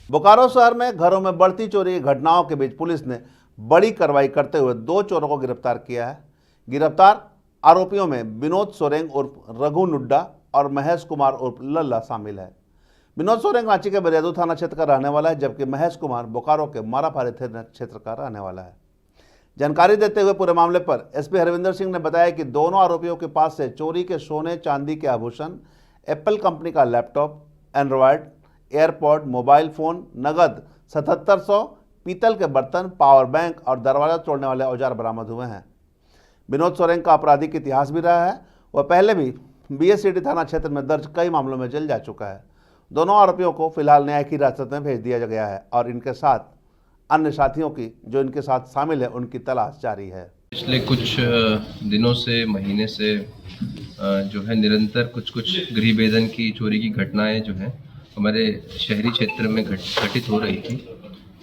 बोकारो शहर में घरों में बढ़ती चोरी की घटनाओं के बीच पुलिस ने बड़ी कार्रवाई करते हुए 2 चोरों को गिरफ्तार किया है। गिरफ्तार आरोपियों में विनोद सोरेंग उर्फ रघु नुड्डा और महेश कुमार उर्फ लल्ला शामिल है। विनोद सोरेंग रांची के बरियादू थाना क्षेत्र का रहने वाला है, जबकि महेश कुमार बोकारो के मारापारी थाना क्षेत्र का रहने वाला है। जानकारी देते हुए पूरे मामले पर एसपी हरविंदर सिंह ने बताया कि दोनों आरोपियों के पास से चोरी के सोने चांदी के आभूषण, एप्पल कंपनी का laptop, Android, AirPod, mobile phone, नगद 7700, पीतल के बर्तन, पावर बैंक और दरवाजा तोड़ने वाले औजार बरामद हुए हैं। विनोद सोरेंग का आपराधिक इतिहास भी रहा है। वह पहले भी बीएससीडी थाना क्षेत्र में दर्ज कई मामलों में जेल जा चुका है। दोनों आरोपियों को फिलहाल न्यायिक हिरासत में भेज दिया गया है और इनके साथ अन्य साथियों की जो इनके साथ शामिल है उनकी तलाश जारी है। पिछले कुछ दिनों से, महीने से जो है निरंतर कुछ गृह भेदन की, चोरी की घटनाएं जो हैं हमारे शहरी क्षेत्र में घटित हो रही थी।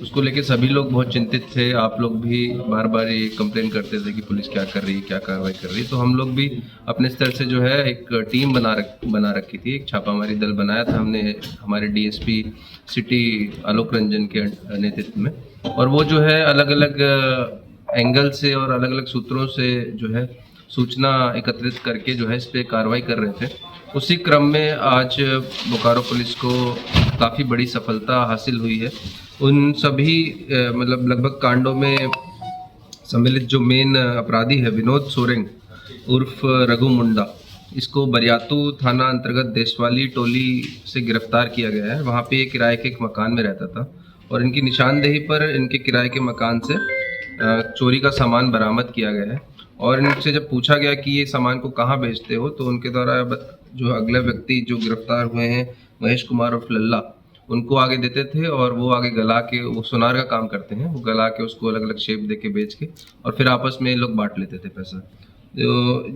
उसको लेके सभी लोग बहुत चिंतित थे। आप लोग भी बार बार ये कंप्लेन करते थे कि पुलिस क्या कर रही है, क्या कार्रवाई कर रही है। तो हम लोग भी अपने स्तर से जो है एक टीम बना रखी थी, एक छापामारी दल बनाया था हमने हमारे डीएसपी सिटी आलोक रंजन के नेतृत्व में। और वो जो है अलग अलग एंगल से और अलग अलग सूत्रों से जो है सूचना एकत्रित करके जो है इस पर कार्रवाई कर रहे थे। उसी क्रम में आज बोकारो पुलिस को काफ़ी बड़ी सफलता हासिल हुई है। उन सभी मतलब लगभग कांडों में सम्मिलित जो मेन अपराधी है विनोद सोरेंग उर्फ रघु मुंडा, इसको बरियातू थाना अंतर्गत देशवाली टोली से गिरफ्तार किया गया है। वहाँ पे ये किराए के एक मकान में रहता था और इनकी निशानदेही पर इनके किराए के मकान से चोरी का सामान बरामद किया गया है। और इनसे जब पूछा गया कि ये सामान को कहाँ बेचते हो, तो उनके द्वारा जो अगले व्यक्ति जो गिरफ्तार हुए हैं महेश कुमार और लल्ला, उनको आगे देते थे और वो आगे गला के, वो सुनार का काम करते हैं, वो गला के उसको अलग अलग शेप दे के बेच के और फिर आपस में लोग बांट लेते थे पैसा। तो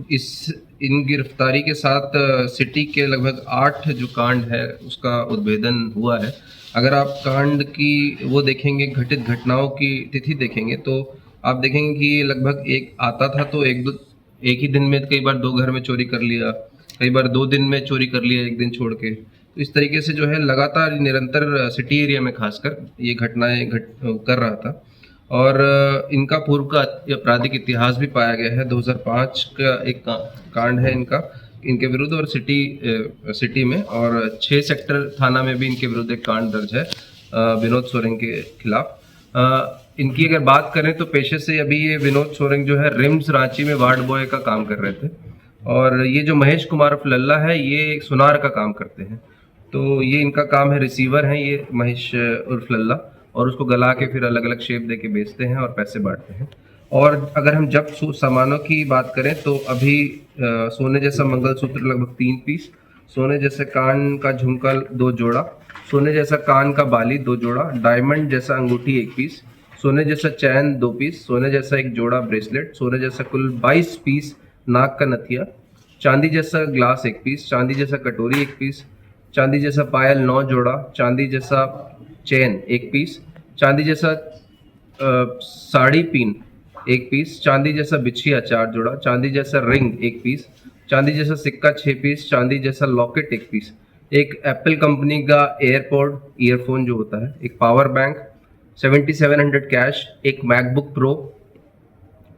इन गिरफ्तारी के साथ सिटी के लगभग 8 जो कांड है उसका उद्भेदन हुआ है। अगर आप कांड की वो देखेंगे, घटित घटनाओं की तिथि देखेंगे, तो आप देखेंगे कि ये लगभग एक आता था तो एक ही दिन में कई बार 2 घर में चोरी कर लिया, कई बार 2 दिन में चोरी कर लिया, एक दिन छोड़ के। तो इस तरीके से जो है लगातार निरंतर सिटी एरिया में खासकर ये घटनाएं कर रहा था। और इनका पूर्व का आपराधिक इतिहास भी पाया गया है। 2005 का एक कांड है इनके विरुद्ध और सिटी में, और 6 सेक्टर थाना में भी इनके विरुद्ध एक कांड दर्ज है विनोद सोरेंग के खिलाफ। इनकी अगर बात करें तो पेशे से अभी ये विनोद सोरेंग जो है रिम्स रांची में वार्ड बॉय का काम कर रहे थे, और ये जो महेश कुमार उर्फ लल्ला है ये सुनार का काम करते हैं। तो ये इनका काम है, रिसीवर हैं ये महेश उर्फ लल्ला, और उसको गला के फिर अलग अलग शेप दे के बेचते हैं और पैसे बांटते हैं। और अगर हम जब सामानों की बात करें तो अभी सोने जैसा मंगलसूत्र लगभग 3 पीस, सोने जैसे कान का झुमका 2 जोड़ा, सोने जैसा कान का बाली 2 जोड़ा, डायमंड जैसा अंगूठी 1 पीस, सोने जैसा चैन 2 पीस, सोने जैसा 1 जोड़ा ब्रेसलेट, सोने जैसा कुल 22 पीस नाक का नथिया, चांदी जैसा ग्लास 1 पीस, चांदी जैसा कटोरी 1 पीस, चांदी जैसा पायल 9 जोड़ा, चांदी जैसा चेन 1 पीस, चांदी जैसा साड़ी पिन 1 पीस, चांदी जैसा बिछिया 4 जोड़ा, चांदी जैसा रिंग 1 पीस, चांदी जैसा सिक्का 6 पीस, चांदी जैसा लॉकेट 1 पीस, एक एप्पल कंपनी का एयरपॉड ईयरफोन जो होता है, एक पावर बैंक, 7700 कैश, एक मैकबुक प्रो,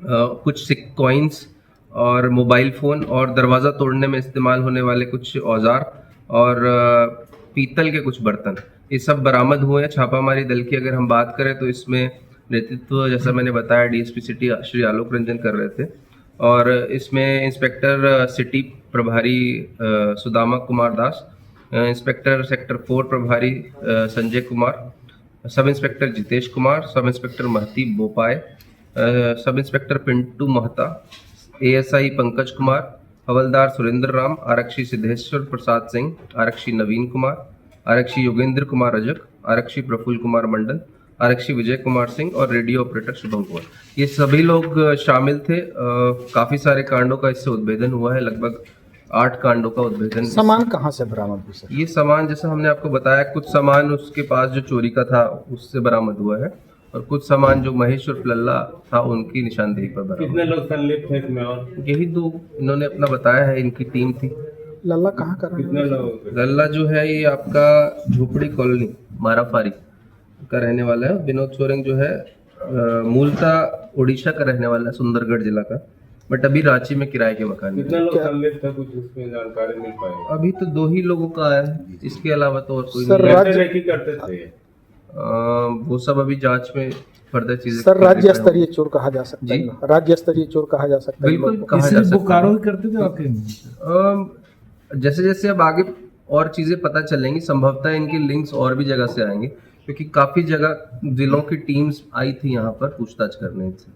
कुछ कॉइन्स और मोबाइल फ़ोन, और दरवाज़ा तोड़ने में इस्तेमाल होने वाले कुछ औजार और पीतल के कुछ बर्तन, ये सब बरामद हुए हैं। छापामारी दल की अगर हम बात करें तो इसमें नेतृत्व, जैसा मैंने बताया, डीएसपी सिटी श्री आलोक रंजन कर रहे थे, और इसमें इंस्पेक्टर सिटी प्रभारी सुदामा कुमार दास, इंस्पेक्टर सेक्टर 4 प्रभारी Sanjay Kumar, sub inspector Jitesh Kumar, sub inspector महती बोपाय, सब इंस्पेक्टर पिंटू महता, एएसआई पंकज कुमार, हवलदार सुरेंद्र राम, आरक्षी सिद्धेश्वर प्रसाद सिंह, आरक्षी नवीन कुमार, आरक्षी योगेंद्र कुमार रजक, आरक्षी प्रफुल्ल कुमार मंडल, आरक्षी विजय कुमार सिंह और रेडियो ऑपरेटर शुभम कुमार, ये सभी लोग शामिल थे। काफ़ी सारे कांडों का इससे उद्भेदन हुआ है, लगभग 8 कांडों का उद्भेदन। सामान कहाँ से बरामद हुआ सर? ये सामान जैसा हमने आपको बताया, कुछ सामान उसके पास जो चोरी का था उससे बरामद हुआ है, और कुछ सामान जो महेश और लल्ला था उनकी निशानदेही पर बरामद। कितने लोग संलिप्त थे इसमें? और यही 2 इन्होंने अपना बताया है, इनकी टीम थी। लल्ला कहाँ का? कितने लोग? लल्ला जो है ये आपका झोपड़ी कॉलोनी मारापारी का रहने वाला है। विनोद सोरेंग जो है मूलतः उड़ीसा का रहने वाला है, सुंदरगढ़ जिला का, बट अभी रांची में किराए के मकान में। कितना लोग संलिप्त है, कुछ इसमें जानकारी मिल पाएगी? अभी तो 2 ही लोगों का आया है, इसके अलावा तो और कोई सर, नहीं है। कैसे रेकी करते थे? वो सब अभी जांच में फर्दर चीजें। सर राज्य स्तरीय चोर कहा जा सकता जी? है, राज्य स्तरीय चोर कहा जा सकता है बिल्कुल लोगों को। कहा जा सकता है। करते थे आपके? जैसे जैसे अब आगे और चीजें पता चलेंगी, संभवतः इनके लिंक्स और भी जगह से आएंगे, क्योंकि काफी जगह जिलों की टीम्स आई थी यहाँ पर पूछताछ करने से।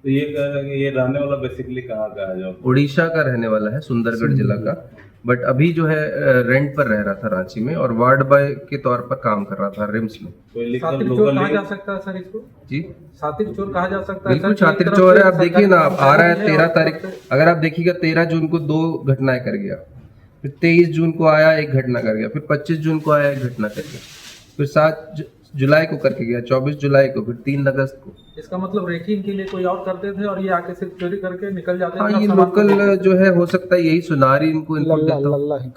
तो ये कह रहे हैं कि ये रहने वाला बेसिकली कहाँ का है? जो उड़ीसा का रहने वाला है, सुंदरगढ़ जिला का, बट अभी जो है रेंट पर रह रहा था रांची में, और वार्ड बॉय के तौर पर काम कर रहा था रिम्स में। कोई लीगल सातिक चोर लोकल कहा जा सकता है सर इसको? जी सातिक चोर कहा जा सकता है? बिल्कुल सर, छात्र एक तरफ चोर है। से आप देखिए ना, आप आ रहा है सरकार 13 और तारीख, अगर आप देखिएगा 13 जून को 2 घटनाएं कर गया, फिर 23 जून को आया 1 घटना कर गया, फिर 25 जून को आया 1 घटना कर गया, फिर 7 जुलाई को करके गया, 24 जुलाई को, फिर 3 अगस्त को। इसका मतलब रेकी के लिए कोई और करते थे और ये आके सिर्फ चोरी करके निकल जाते थे? हाँ, अपना ये सामान लोकल जो है, हो सकता है यही सुनारी इनको इनपुट लल्ला देता हो। लल्ला ही